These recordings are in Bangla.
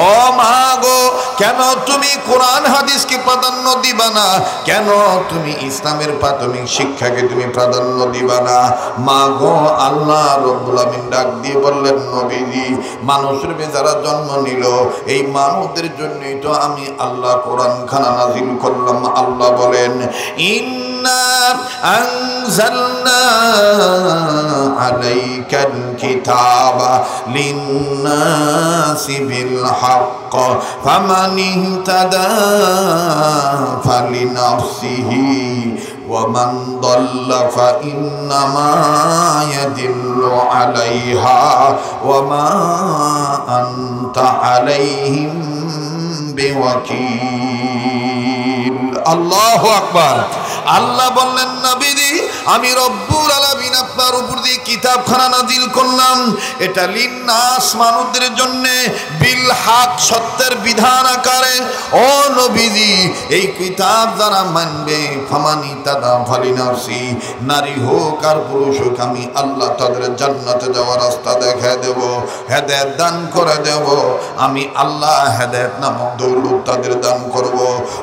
ও মা গো, কেন তুমি কোরআন হাদিসকে প্রাধান্য দিবা না? কেন তুমি ইসলামের প্রাথমিক শিক্ষাকে তুমি প্রাধান্য দিবা না? মা গো, আল্লাহ রাব্বুল আমিন ডাক দিয়ে বললেন, নবীজি, মানুষের যারা জন্ম নিল এই মানুষদের জন্যই তো আমি আল্লাহ কোরআন খানা নাযিল করলাম। আল্লাহ বলেন, ইন্না আনজালনা আলাইকাল কিতাবা লিন্নাসি বিল হক ফামান ইহতাদা ফালিনাফসিহি ওয়ামান দাল্লা ফাইন্নামা ইয়াদিল্লু আলাইহা ওয়ামা আনতা আলাইহিম বিওয়াকিল। আল্লাহু আকবার। আল্লাহ বললেন, নবীজি, আমি রব্বুল আলামিন আপনার উপর দিয়ে কিতাবখানা নাজিল করলাম। এটা লিন্নাস, মানুষদের জন্য, বিল হক, সত্যের বিধান আকারে। ও নবীজি, এই কিতাব যারা মানবে, ফামানি তাদা ফালিনাফসি, নারী হোক আর পুরুষ হোক, আমি আল্লাহ তাদের জান্নাতে যাওয়ার রাস্তা দেখায় দেব, হেদায়েত দান করে দেব। আমি আল্লাহ হেদায়েত নামক দৌলত তাদের দান করব।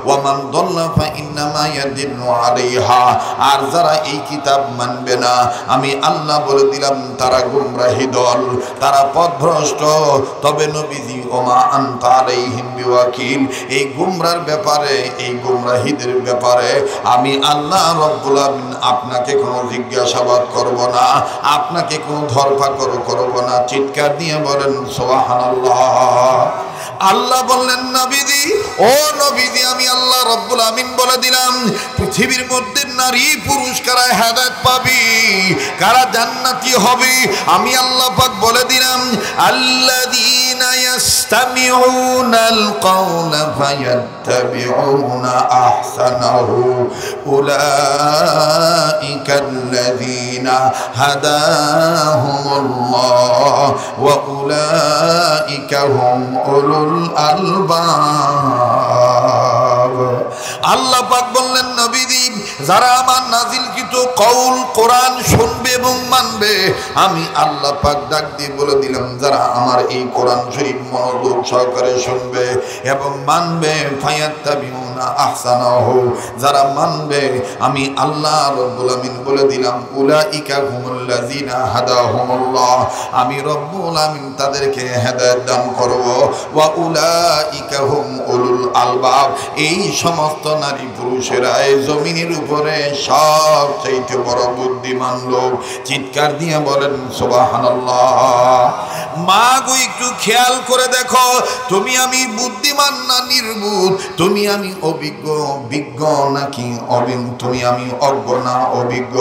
ওয়ামান দাল্লা ফাইন্নামা ইয়াদিল্লু আলাইহা, আর যারা এই কিতাব মানবে না, আমি আল্লাহ বলে দিলাম তারা গুমরাহী দল, তারা পথভ্রষ্ট। তবে নবীজি, ওমা আনতা আলাইহিম বিওয়াকিল, এই গুমরার ব্যাপারে, এই গুমরাহীদের ব্যাপারে আমি আল্লাহ রাব্বুল আমিন আপনাকে কোনো জিজ্ঞাসাবাদ করব না, আপনাকে কোনো ধরপাকড় করব না। চিৎকার দিয়ে বলেন সুবহানাল্লাহ। আল্লাহ বললেন, নবীজি, ও নবীজি, আমি আল্লাহ রাব্বুল আমিন বলে দিলাম, পৃথিবীর মধ্যে নারী পুরুষ কারা হেদায়েত পাবি, কারা জান্নাতি হবে, আমি আল্লাহ পাক বলে দিলাম, আল্লাযীনা ইয়াস্তামিউনাল কাওলা ফায়াত্তাবিউনা আহসানাহু উলাইকাল্লাযীনা হাদাহুমুল্লাহ ওয়া উলাইকা হুম উলুল আলবাব। আল্লাহ পাক বললেন, নবীজি, যারা আমার নাজিলকৃত কওল কোরআন শুনবে এবং মানবে, আমি আল্লাহ পাক ডাক দিয়ে বলে দিলাম, যারা আমার এই কোরআন শরীফ মনোযোগ সহকারে শুনবে এবং মানবে, ফায়াত্তাবিউনা আহসানাহু, যারা মানবে, আমি আল্লাহ রাব্বুল আমিন বলে দিলাম, উলাইকা হুমুল্লাযীনা হাদাহুমুল্লাহ, আমি রব্বুল আমিন তাদেরকে হেদায়েত দান করব। ওয়া উলাইকা হুম উলুল আলবাব, এই সমস্ত নারী পুরুষেরা এই জমিনের উপরে সবচেয়ে বড় বুদ্ধিমান লোক। চিৎকার দিয়ে বলেন সুবহানাল্লাহ। মা গো, একটু খেয়াল করে দেখো, তুমি আমি বুদ্ধিমান না নির্বুদ্ধ? তুমি আমি অভিজ্ঞ বিজ্ঞ নাকি অভিজ্ঞ? তুমি আমি অজ্ঞ না অভিজ্ঞ?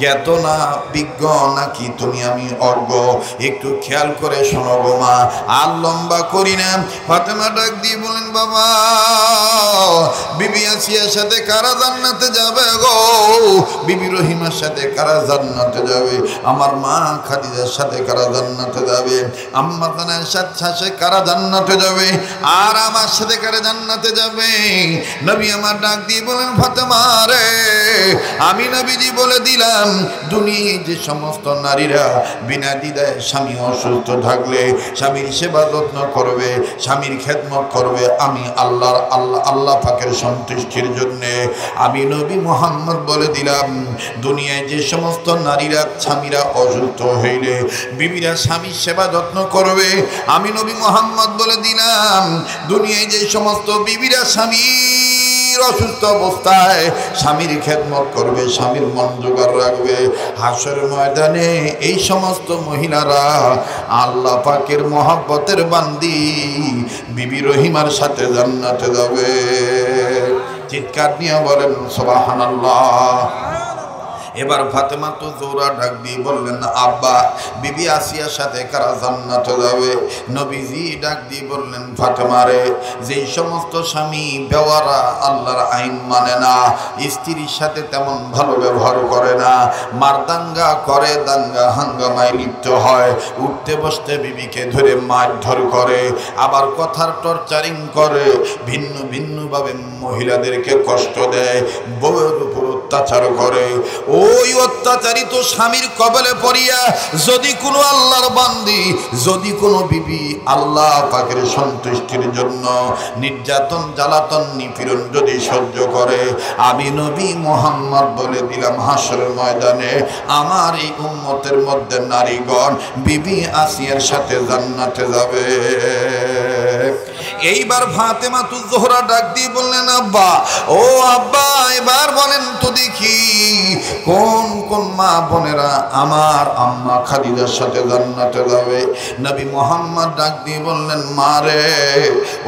জ্ঞাত না বিজ্ঞ নাকি তুমি আমি অজ্ঞ? একটু খেয়াল করে শোনো গো মা, আর লম্বা করি না। ফাতেমা ডাক দিয়ে বলেন, বাবা, বিবি আসিয়ার সাথে কারা জান্নাতে যাবে গো? বিবি রহিমার সাথে কারা জান্নাতে যাবে? আমার মা খাদিজার সাথে কারা জান্নাতে যাবে? আম্মা জানের সাথে কারা জান্নাতে যাবে? আর আমার সাথে কারা জান্নাতে যাবে? নবী আমার ডাক দিয়ে বলেন, ফাতেমা রে, আমি নবীজি বলে দিলাম, দুনিয়ায় যে সমস্ত নারীরা বিনা দ্বিধায় স্বামী অসুস্থ থাকলে স্বামীর সেবা যত্ন করবে, স্বামীর খেদমত করবে, আমি আল্লাহ পাকের সন্তুষ্টির জন্যে, আমি নবী মুহাম্মদ বলে দিলাম, দুনিয়ায় যে সমস্ত নারীরা স্বামীরা অসুস্থ হইলে বিবিরা স্বামীর সেবা যত্ন করবে, আমি নবী মুহাম্মদ বলে দিলাম, দুনিয়ায় যে সমস্ত বিবিরা স্বামীর অসুস্থ অবস্থায় স্বামীর খেদমত করবে, স্বামীর মন জোগাড় রাখবে, হাসরের ময়দানে এই সমস্ত মহিলারা আল্লাহ পাকের মহব্বতের বান্দি বিবি রহিমার সাথে জান্নাতে যাবে। চিৎকার নিয়ে বলেন সুবহানাল্লাহ। এবার ফাতেমা তো জোরা ডাক দিয়ে বললেন, আব্বা, বিবি আসিয়ার সাথে কারা জান্নাতে যাবে? নবীজি ডাক দিয়ে বললেন, ফাতেমা রে, যেই সমস্ত স্বামী বেওয়ারা, আল্লাহর আইন মানে না, স্ত্রীর সাথে তেমন ভালো ব্যবহার করে না, মারদাঙ্গা করে, দাঙ্গা হাঙ্গামায় লিপ্ত হয়, উঠতে বসতে বিবিকে ধরে মারধর করে, আবার কথার টর্চারিং করে, ভিন্ন ভিন্নভাবে মহিলাদেরকে কষ্ট দেয়, বউয়ের উপর অত্যাচার করে, ওই অত্যাচারিত স্বামীর কবলে পড়িয়া যদি কোনো আল্লাহর বান্দি, যদি কোনো বিবি আল্লাহ পাকের সন্তুষ্টির জন্য নির্যাতন, জ্বালাতন, নিপীড়ন যদি সহ্য করে, আমি নবী মুহাম্মদ বলে দিলাম হাসরের ময়দানে আমার এই উম্মতের মধ্যে নারীগণ বিবি আসিয়ার সাথে জান্নাতে যাবে। এইবার ফাতেমাতুজ জোহরা ডাক দিয়ে বললেন, আব্বা, ও আব্বা, এবার বলেন তো দেখি কোন কোন মা বোনেরা আমার আম্মা খাদিজার সাথে জান্নাতে যাবে। নবী মুহাম্মদ ডাক দিয়ে বললেন, মা রে,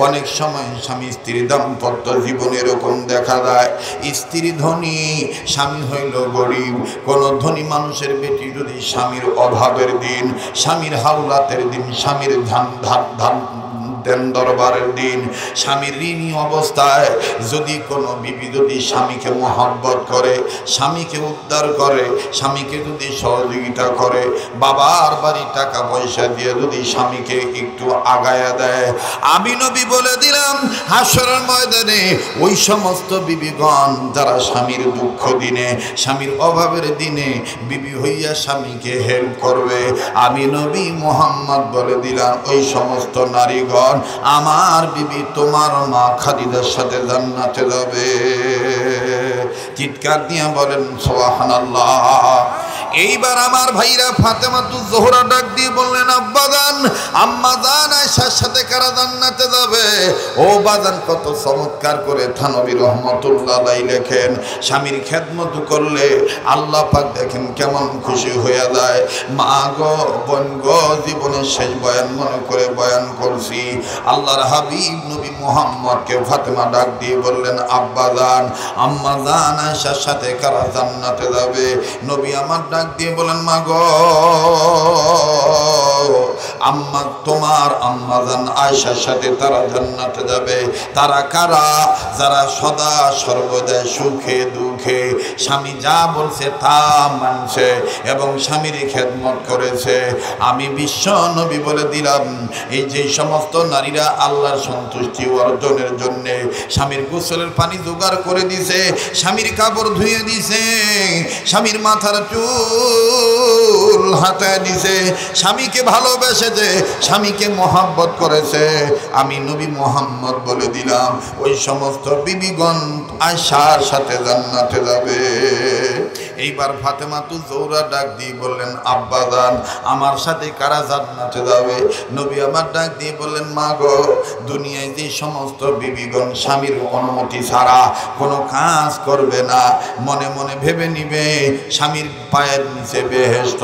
অনেক সময় স্বামী স্ত্রীর দাম্পত্য জীবন এরকম দেখা যায়, স্ত্রী ধনী, স্বামী হইল গরিব। কোন ধনী মানুষের বেটি যদি স্বামীর অভাবের দিন, স্বামীর হাওলাতের দিন, স্বামীর দেন দরবারের দিন, স্বামীর ঋণী অবস্থায় যদি কোনো বিবি যদি স্বামীকে মহব্বত করে, স্বামীকে উদ্ধার করে, স্বামীকে যদি সহযোগিতা করে, বাবার বাড়ি টাকা পয়সা দিয়ে যদি স্বামীকে একটু আগায়া দেয়, আমি নবী বলে দিলাম হাসরের ময়দানে ওই সমস্ত বিবিগণ যারা স্বামীর দুঃখ দিনে, স্বামীর অভাবের দিনে বিবি হইয়া স্বামীকে হেল্প করবে, আমি নবী মুহাম্মদ বলে দিলাম ওই সমস্ত নারীগণ আমার বিবি তোমার মা খাদিজার সাথে জান্নাতে যাবে। চিৎকার দিয়ে বলেন সুবহানাল্লাহ। এইবার আমার ভাইরা ফাতেমাতুজ জোহরা ডাক দিয়ে বললেন, আব্বাজান, আম্মাজান আয়েশার সাথে কারা জান্নাতে যাবে? ও বাজান, কত চমৎকার করে থানবী রহমাতুল্লাহ আলাইহি লেখেন, স্বামীর খেদমত করলে আল্লাহ পাক দেখেন কেমন খুশি হয়ে যায়। মা গো, বোন গো, জীবনের শেষ বয়ান মনে করে বয়ান করছি। আল্লাহর হাবিব নবী মুহাম্মদকে ফাতেমা ডাক দিয়ে বললেন, আব্বাজান, আম্মাজান আয়েশার সাথে কারা জান্নাতে যাবে? নবী আমার ডাক দিয়ে বলেন, মা গো, আম্মা, তোমার আম্মাজান আয়েশার সাথে তারা জান্নাতে যাবে। তারা কারা? যারা সদা সর্বদা সুখে দুঃখে স্বামী যা বলছে তা মানছে এবং স্বামীর খেদমত করেছে। আমি বিশ্ব নবী বলে দিলাম, এই যে সমস্ত নারীরা আল্লাহর সন্তুষ্টি অর্জনের জন্য স্বামীর গোসলের পানি জোগাড় করে দিছে, স্বামীর কাপড় ধুয়ে দিছে, স্বামীর মাথার চুল হাতায় দিছে, স্বামীকে ভালোবেসেছে, স্বামীকে মহব্বত করেছে, আমি নবী মুহাম্মদ বলে দিলাম ওই সমস্ত বিবিগণ আয়েশার সাথে জান্নাতে যাবে। এইবার ফাতেমাতুজ জোহরা ডাক দিয়ে বললেন, আব্বাজান, আমার সাথে কারা জান্নাতে যাবে? নবী আমার ডাক দিয়ে বললেন, মা গো, দুনিয়ায় যে সমস্ত বিবিগণ স্বামীর অনুমতি ছাড়া কোনো কাজ করবে না, মনে মনে ভেবে নিবে স্বামীর পায়ের নিচে বেহেশত,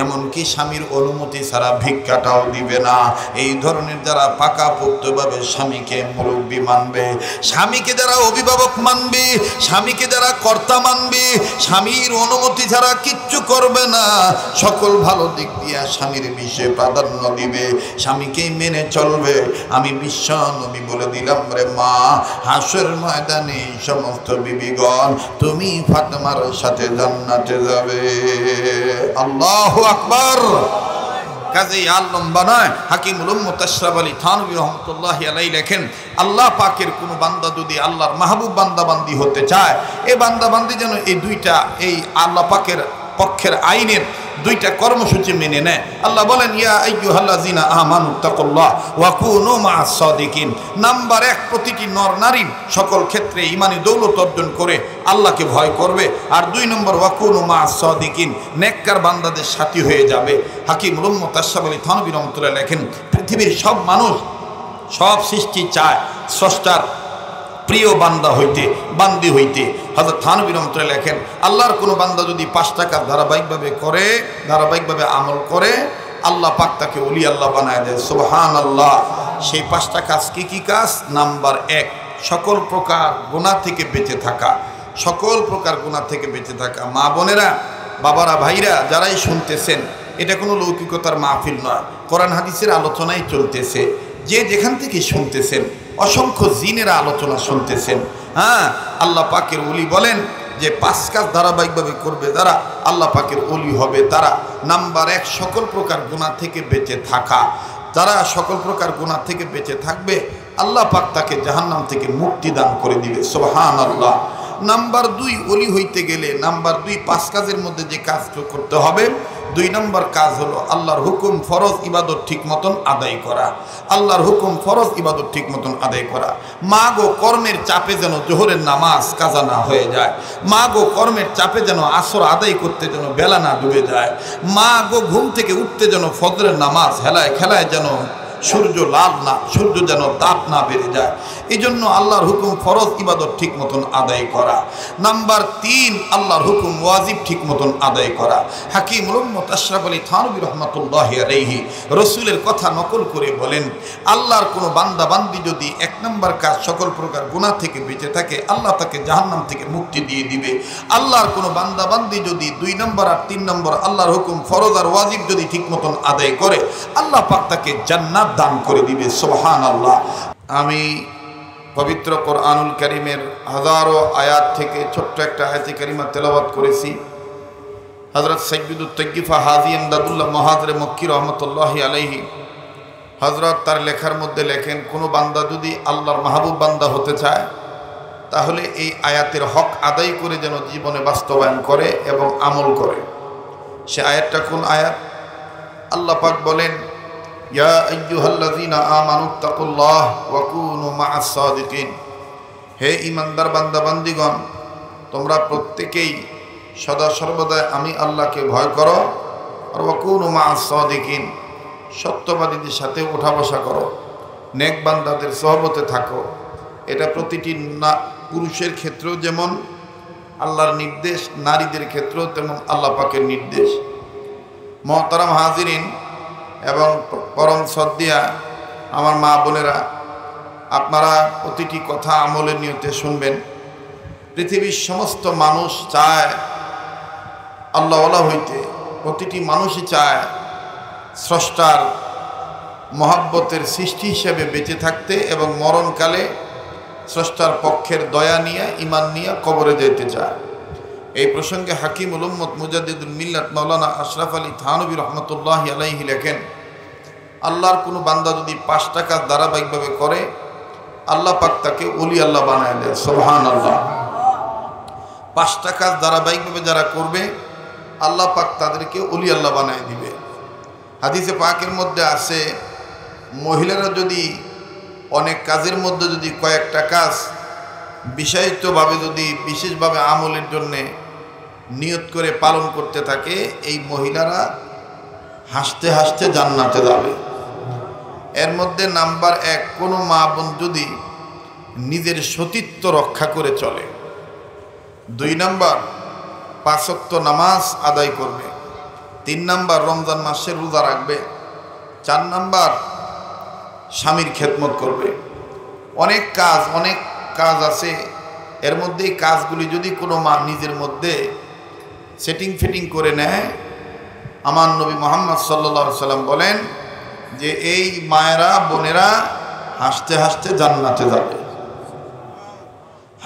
এমনকি স্বামীর অনুমতি ছাড়া ভিক্ষাটাও দিবে না, এই ধরনের যারা পাকাপোক্তভাবে স্বামীকে মুরব্বী মানবে, স্বামীকে যারা অভিভাবক মানবে, স্বামীকে যারা কর্তা মানবে, স্বামীর অনুমতি ছাড়া কিচ্ছু করবে না, সকল ভালো দিক দিয়ে স্বামীর বিষয়ে প্রাধান্য দিবে, স্বামীকেই মেনে চলবে, আমি বিশ্ব নবী বলে দিলাম রে মা, হাসরের ময়দানে সমস্ত বিবিগণ তুমি ফাতেমার সাথে জান্নাতে যাবে। আল্লাহু আকবার। কাজে আর লম্বা নয়, হাকিমুল উম্মত আশরাফ আলী থানভী রহমতুল্লাহি আলাইহি লেখেন, আল্লাহ পাকের কোনো বান্দা যদি আল্লাহর মাহবুব বান্দাবান্দি হতে চায়, এই বান্দাবান্দি যেন এই দুইটা, এই আল্লাহ পাকের পক্ষের আইনের দুইটা কর্মসূচি মেনে নেয়। আল্লাহ বলেন, ইয়া আইয়ুহাল্লাযিনা আমানু তাকুল্লাহ ওয়া কুনু মা'আস সাদিকিন। নাম্বার 1, প্রতিটি নর নারী সকল ক্ষেত্রে ঈমানি দৌলত অর্জন করে আল্লাহকে ভয় করবে। আর 2 নম্বর, ওয়া কুনু মা'আস সাদিকিন, নেককার বান্দাদের সাথী হয়ে যাবে। হাকিমুল উম্মত আশরাফ আলী থানভী রাহমাতুল্লাহ লেখেন, পৃথিবীর সব মানুষ, সব সৃষ্টি চায় স্রষ্টার প্রিয় বান্দা হইতে, বান্দি হইতে। হযরত থানভী রাহমাতুল্লাহ লেখেন, আল্লাহর কোনো বান্দা যদি 5টা কাজ ধারাবাহিকভাবে করে, ধারাবাহিকভাবে আমল করে, আল্লাহ পাক তাকে ওলি আল্লাহ বানায় দেয়। সুবহানাল্লাহ। সেই 5টা কাজ কি কি কাজ? নাম্বার 1, সকল প্রকার গুনাহ থেকে বেঁচে থাকা, সকল প্রকার গুনাহ থেকে বেঁচে থাকা। মা বোনেরা, বাবারা, ভাইরা, যারাই শুনতেছেন, এটা কোনো লৌকিকতার মাহফিল নয়, কোরআন হাদিসের আলোচনাই চলতেছে। যে যেখান থেকে শুনতেছেন, অসংখ্য জিনেরা আলোচনা শুনতেছেন। হ্যাঁ, আল্লাহ পাকের ওলি বলেন যে 5 কাজ ধারাবাহিকভাবে করবে যারা, আল্লাহ পাকের ওলি হবে তারা। নাম্বার 1, সকল প্রকার গুনাহ থেকে বেঁচে থাকা। যারা সকল প্রকার গুনাহ থেকে বেঁচে থাকবে, আল্লাহ পাক তাকে জাহান্নাম থেকে মুক্তি দান করে দিবে। সুবহানাল্লাহ। নাম্বার 2, ওলি হইতে গেলে নাম্বার 2 5 কাজের মধ্যে যে কাজ করতে হবে, 2 নম্বর কাজ হলো আল্লাহর হুকুম ফরজ ইবাদত ঠিক মতন আদায় করা। আল্লাহর হুকুম ফরজ ইবাদত ঠিক মতন আদায় করা। মা গো কর্মের চাপে যেন জোহরের নামাজ কাজা না হয়ে যায়। মা গো কর্মের চাপে যেন আসর আদায় করতে যেন বেলা না ডুবে যায়। মা গো ঘুম থেকে উঠতে যেন ফজরের নামাজ হেলায় খেলায় যেন সূর্য লাল না, সূর্য যেন তাপ না বেড়ে যায়। এই জন্য আল্লাহর হুকুম ফরজ ইবাদত ঠিক মতন আদায় করা। নাম্বার 3, আল্লাহর হুকুম ওয়াজিব ঠিক মতন আদায় করা। হাকিমুল উম্মত আশরাফ আলী থানভী রাহমাতুল্লাহি আলাইহি রসুলের কথা নকল করে বলেন, আল্লাহর কোনো বান্দা বান্দি যদি 1 নম্বর কাজ সকল প্রকার গুনাহ থেকে বেঁচে থাকে, আল্লাহ তাকে জাহান্নাম থেকে মুক্তি দিয়ে দিবে। আল্লাহর কোনো বান্দা বান্দি যদি 2 নম্বর আর 3 নম্বর আল্লাহর হুকুম ফরজ আর ওয়াজিব যদি ঠিক মতন আদায় করে, আল্লাহ পাক তাকে জান্নাত দান করে দিবে। সুবহানাল্লাহ। আমি পবিত্র কোরআনুল কারীমের হাজারো আয়াত থেকে ছোট্ট একটা আয়াতে কারিমা তেলাওয়াত করেছি। হযরত সাইয়্যিদুত তাইয়্যিফা হাজী ইমদাদুল্লাহ মুহাজির মক্কি রহমাতুল্লাহি আলাইহি হযরত তার লেখার মধ্যে লেখেন, কোনো বান্দা যদি আল্লাহর মাহবুব বান্দা হতে চায়, তাহলে এই আয়াতের হক আদায় করে যেন জীবনে বাস্তবায়ন করে এবং আমল করে। সে আয়াতটা কোন আয়াত? আল্লাহ পাক বলেন, ইয়া আইয়ুহাল্লাযীনা আমানুত্তাকুল্লাহ ওয়া কুনু মা'আস সাদিকিন। হে ঈমানদার বান্দা বান্দীগণ, তোমরা প্রত্যেকেই সদা সর্বদা আমি আল্লাহকে ভয় করো, আর ওয়া কুনু মা'আস সাদিকিন, সত্যবাদীদের সাথে ওঠা বসা করো, নেক বান্দাদের সহবতে থাকো। এটা প্রতিটি পুরুষের ক্ষেত্রেও যেমন আল্লাহর নির্দেশ, নারীদের ক্ষেত্রেও তেমন আল্লাহ পাকের নির্দেশ। মুহতারাম হাজিরিন এবং পরম শ্রদ্ধেয়া আমার মা বোনেরা, আপনারা প্রতিটি কথা আমলের নিয়তে শুনবেন। পৃথিবীর সমস্ত মানুষ চায় আল্লাহওয়ালা হইতে, প্রতিটি মানুষই চায় স্রষ্টার মহব্বতের সৃষ্টি হিসেবে বেঁচে থাকতে এবং মরণকালে স্রষ্টার পক্ষের দয়া নিয়ে ঈমান নিয়ে কবরে যেতে চায়। এই প্রসঙ্গে হাকিমুল উম্মত মুজাদ্দিদুল মিল্লাত মাওলানা আশরাফ আলী থানভী রহমাতুল্লাহি আলাইহি লেখেন, আল্লাহর কোনো বান্দা যদি 5টা কাজ ধারাবাহিকভাবে করে, আল্লাহ পাক তাকে ওলি আল্লাহ বানায় দেয়। সুবহানাল্লাহ। 5টা কাজ ধারাবাহিকভাবে যারা করবে, আল্লাহ পাক তাদেরকে ওলি আল্লাহ বানায় দিবে। হাদিসে পাকের মধ্যে আছে, মহিলারা যদি অনেক কাজের মধ্যে যদি কয়েকটা কাজ বিশেষভাবে যদি বিশেষভাবে আমলের জন্যে নিয়ত করে পালন করতে থাকে, এই মহিলারা হাসতে হাসতে জান্নাতে যাবে। এর মধ্যে নাম্বার 1, কোনো মা বোন যদি নিজের সতীত্ব রক্ষা করে চলে। 2 নম্বর 5 ওয়াক্ত নামাজ আদায় করবে। 3 নম্বর রমজান মাসের রোজা রাখবে। 4 নম্বর স্বামীর খেদমত করবে। অনেক কাজ আছে। এর মধ্যে এই কাজগুলি যদি কোনো মা নিজের মধ্যে সেটিং ফিটিং করে নেয়, আমার নবী মুহাম্মদ সাল্লাল্লাহু আলাইহি সাল্লাম বলেন যে এই মায়েরা বোনেরা হাসতে হাসতে জান্নাতে যাবে,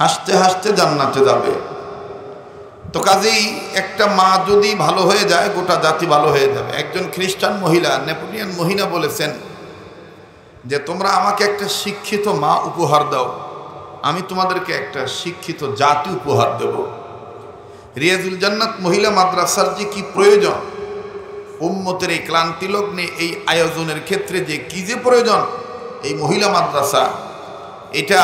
হাসতে হাসতে জান্নাতে যাবে। তো কাজেই একটা মা যদি ভালো হয়ে যায়, গোটা জাতি ভালো হয়ে যাবে। একজন খ্রিস্টান মহিলা, নেপোলিয়ান মহিলা বলেছেন যে তোমরা আমাকে একটা শিক্ষিত মা উপহার দাও, আমি তোমাদেরকে একটা শিক্ষিত জাতি উপহার দেব। রিয়াজুল জান্নাত মহিলা মাদ্রাসার যে কি প্রয়োজন, উম্মতের এই ক্লান্তি লগ্নে এই আয়োজনের ক্ষেত্রে যে কি যে প্রয়োজন, এই মহিলা মাদ্রাসা, এটা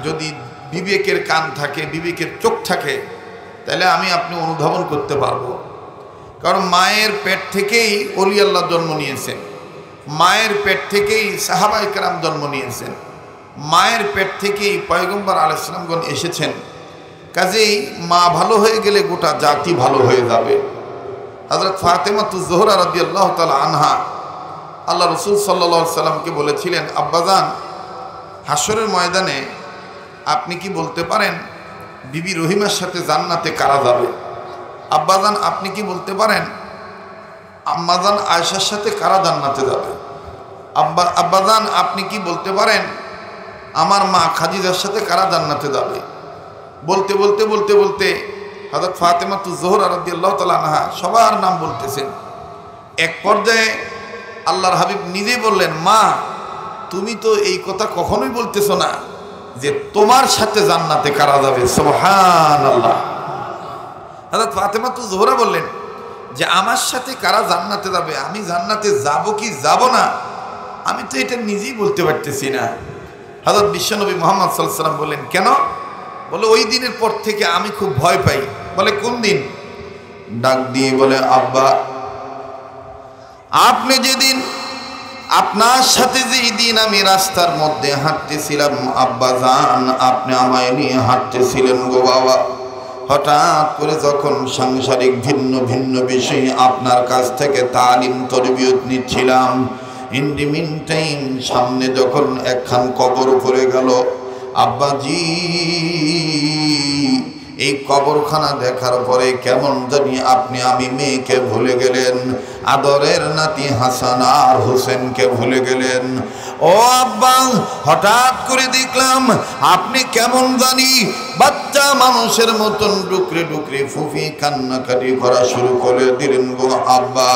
যদি বিবেকের কান থাকে, বিবেকের চোখ থাকে, তাহলে আমি আপনি অনুধাবন করতে পারবো। কারণ মায়ের পেট থেকেই ওলি আল্লাহ জন্ম নিয়েছেন, মায়ের পেট থেকেই সাহাবায়ে কেরাম জন্ম নিয়েছেন, মায়ের পেট থেকেই পয়গম্বর আলাইহিস সালামগণ এসেছেন। কাজেই মা ভালো হয়ে গেলে গোটা জাতি ভালো হয়ে যাবে। হযরত ফাতেমাতুজ জোহরা রাদিয়াল্লাহু তাআলা আনহা আল্লাহ রাসূল সাল্লাল্লাহু আলাইহি সাল্লামকে বলেছিলেন, আব্বাজান, হাসরের ময়দানে আপনি কি বলতে পারেন বিবি রহিমার সাথে জান্নাতে কারা যাবে? আব্বাজান, আপনি কি বলতে পারেন আম্মাজান আয়েশার সাথে কারা জান্নাতে যাবে? আব্বাজান, আপনি কি বলতে পারেন আমার মা খাদিজার সাথে কারা জান্নাতে যাবে? বলতে বলতে বলতে বলতে হযরত ফাতেমাতুজ জোহরা রাদিয়াল্লাহু তাআলা আনহা সবার নাম বলতেছেন। এক পর্যায়ে আল্লাহর হাবিব নিজেই বললেন, মা, তুমি তো এই কথা কখনোই বলতেছো না যে তোমার সাথে জান্নাতে কারা যাবে? সুবহানাল্লাহ। হযরত ফাতেমা তো জোহরা বললেন যে আমার সাথে কারা জান্নাতে যাবে, আমি জান্নাতে যাব কি যাব না আমি তো এটা নিজেই বলতে পারতেছি না। হযরত বিশ্বনবী মুহাম্মদ সাল্লাল্লাহু আলাইহি ওয়াসাল্লাম বললেন কেন? বলে ওই দিনের পর থেকে আমি খুব ভয় পাই। বলে কোন দিন? ডাক দিয়ে বলে আব্বা আপনি যেদিন আপনার সাথে যেই দিন আমি রাস্তার মধ্যে হাঁটতেছিলাম আব্বা জান, আপনি আমায় নিয়ে হাঁটতেছিলেন গো বাবা, হঠাৎ করে যখন সাংসারিক ভিন্ন ভিন্ন বিষয়ে আপনার কাছ থেকে তালিম তরবিয়ত নিচ্ছিলাম, ইন দি মিন টাইম সামনে যখন একখান কবর পড়ে গেল আব্বাজি, এই কবরখানা দেখার পরে কেমন জানি আপনি আমি মেয়েকে ভুলে গেলেন, আদরের নাতি হাসান আর হোসেনকে ভুলে গেলেন। ও আব্বা হঠাৎ করে দেখলাম আপনি কেমন জানি বাচ্চা মানুষের মতন ডুকরে ডুকরে ফুফি কান্নাকাটি করা শুরু করে দিলেন গো আব্বা।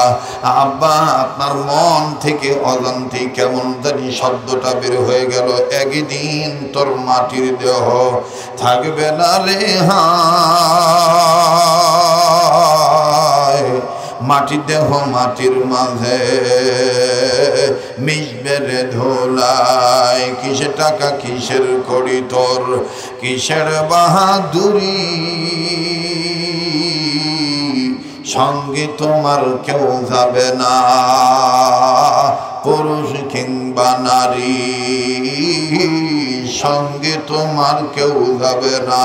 আব্বা আপনার মন থেকে অজান্তেই কেমন জানি শব্দটা বের হয়ে গেল, একদিন তোর মাটির দেহ থাকবে না রে হায়, মাটির দেহ মাটির মাঝে মিশবে রে ধোলায়, কিসের টাকা কিসের করি তোর কিসের বাহাদুরি, সঙ্গে তোমার কেউ যাবে না পুরুষ কিংবা নারী, সঙ্গে তোমার কেউ যাবে না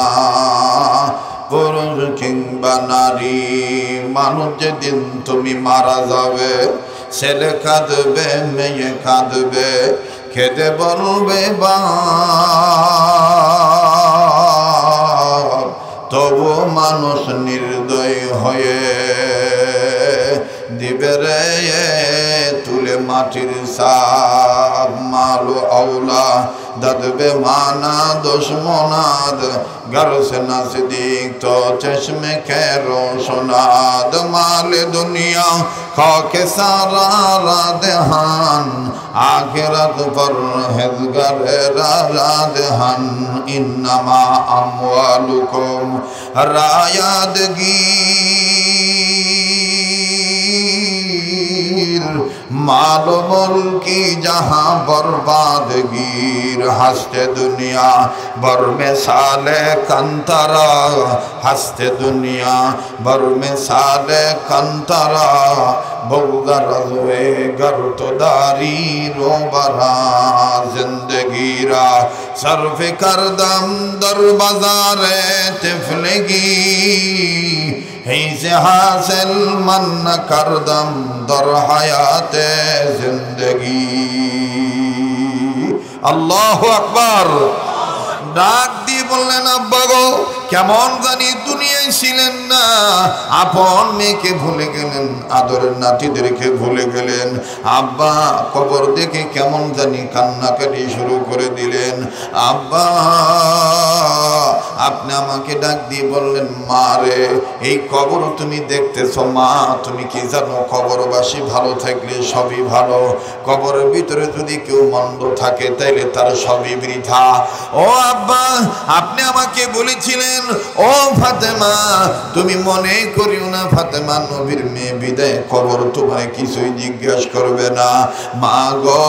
পুরুষ কিংবা নারী। মানুষ যেদিন তুমি মারা যাবে ছেলে কাঁদবে মেয়ে কাঁদবে, খেতে বলবে বাপ, তবু মানুষ নির্দয় হয়ে দিবে রে তুলে মাটির সাপ। মালো আওলা দাদবে মানা দুশ্মনাদ घर से नजदीक तो चश्मे खैरो सुनाद, माल दुनिया खाके सारा रादहान, आखिरत पर हिजगर रादहान, इन्नमा अमवालुकुम रायादगी मालो मुल्की जहाँ बर्बादगीर, हंसते दुनिया बर में साले कंतरा, हंसते दुनिया बर में साले कंतरा, बगदर हुए गर तो दारी रो बरा, जिंदगी रा सर्फ करदम दर बाजारे तिफलगी, से हासिल मन करदम दर हयाते जिंदगी। अल्लाहु अकबर। ডাক দিয়ে বললেন আব্বা গো কেমন জানি দুনিয়ায় ছিলেন না, আপন মেয়েকে ভুলে গেলেন, আদরের নাতিদেরকে ভুলে গেলেন। আব্বা কবর দেখে কেমন জানি কান্নাকাটি শুরু করে দিলেন। আব্বা আপনি আমাকে ডাক দিয়ে বললেন মা রে এই কবর তুমি দেখতেছো মা, তুমি কি জানো কবরবাসী ভালো থাকলে সবই ভালো, কবরের ভিতরে যদি কেউ মন্দ থাকে তাইলে তার সবই বৃথা। ও আব্বা আপনি আমাকে বলেছিলেন ও ফাতেমা তুমি মনে করিও না ফাতেমা নবীর মেয়ে বিদায় কবর তোমার কিছুই জিজ্ঞাসা করবে না। মা গো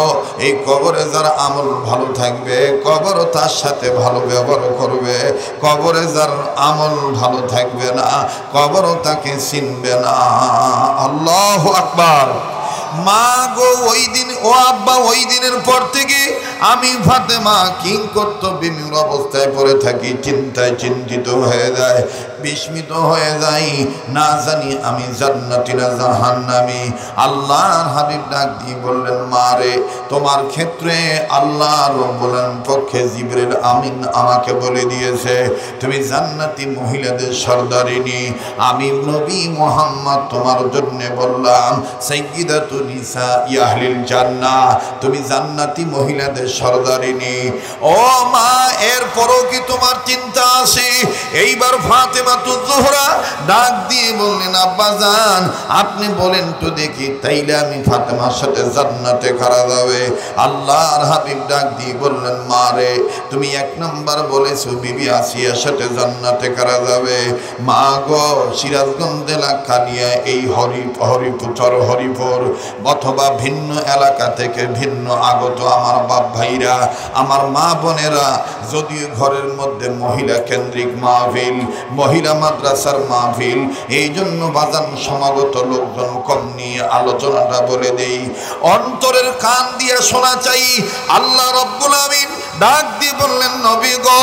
এই কবরে যার আমল ভালো থাকবে কবর তার সাথে ভালো ব্যবহার করবে, কবরে যার আমল ভালো থাকবে না কবর তাকে চিনবে না। আল্লাহু আকবার। মা গো ওই দিন ও আব্বা ওই দিনের পর থেকে আমি ফাতেমা কিং কর্তব্যহীন অবস্থায় পড়ে থাকি, চিন্তায় চিন্তিত হয়ে যায়, বিস্মিত হয়ে যাই, না জানি আমি জান্নাতি না জাহান্নামী। আল্লাহর হাবিব ডাক দিয়ে বললেন মা রে তোমার ক্ষেত্রে আল্লাহ রাব্বুল আলামিন পক্ষে জিবরিল আমিন আমাকে বলে দিয়েছে তুমি জান্নাতি মহিলাদের সর্দারিনী। আমি নবী মুহাম্মদ তোমার জন্য বললাম সাইয়্যিদাতুন নিসা আহলিল জান্নাহ, তুমি জান্নাতি মহিলাদের সরদারিনী। ও মা, এরপরও কি তোমার চিন্তা আছে? এইবার ফাতেমাতুজ জোহরা ডাক দিয়ে বললেন, আব্বাজান আপনি বলেন তো দেখি, তাইলে আমি ফাতেমার সাথে জান্নাতে কারা যাবে? আল্লাহর হাবিব ডাক দিয়ে বললেন, মা রে, তুমি এক নাম্বার বলেছো বিবি আসিয়ার সাথে জান্নাতে কারা যাবে। মা গো, সিরাজগঞ্জ এলাকা নিয়ে এই হরিপুর অথবা ভিন্ন এলাকা থেকে ভিন্ন আগত আমার বাপ ভাইরা, আমার মা বোনেরা, যদিও ঘরের মধ্যে মহিলা কেন্দ্রিক মাহফিল, মহিলা মাদ্রাসার মাহফিল, এই জন্য বাজান সমাগত লোকজন কম নিয়ে আলোচনাটা বলে দেই, অন্তরের কান দিয়ে শোনা চাই। আল্লাহ রাব্বুল আমিন ডাক দিয়ে বললেন, নবী গো,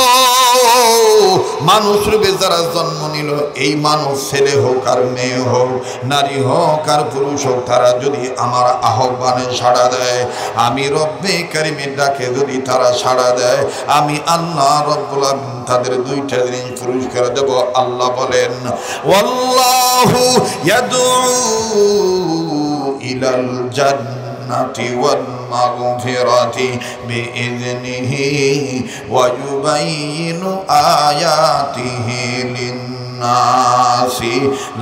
মানুষ রূপে যারা জন্ম নিল, এই মানুষ ছেলে হোক আর মেয়ে হোক, নারী হোক আর পুরুষ হোক, তারা যদি আমার আহ্বানে সাড়া দেয়, আমি রব্বে কারিমের ডাকে যদি তারা সাড়া দেয়, আমি আল্লাহ রব্বুল আমিন তাদের দুইটা জিনিস পুরস্কার দেব। আল্লাহ বলেন, ওয়াল্লাহু ইয়াদউ ইলাল জান্নাতি ওয়াল মাগফিরাতি বিইذনিহি ওয়া ইউবাইয়িনু আয়াতিহি লিন-নাসি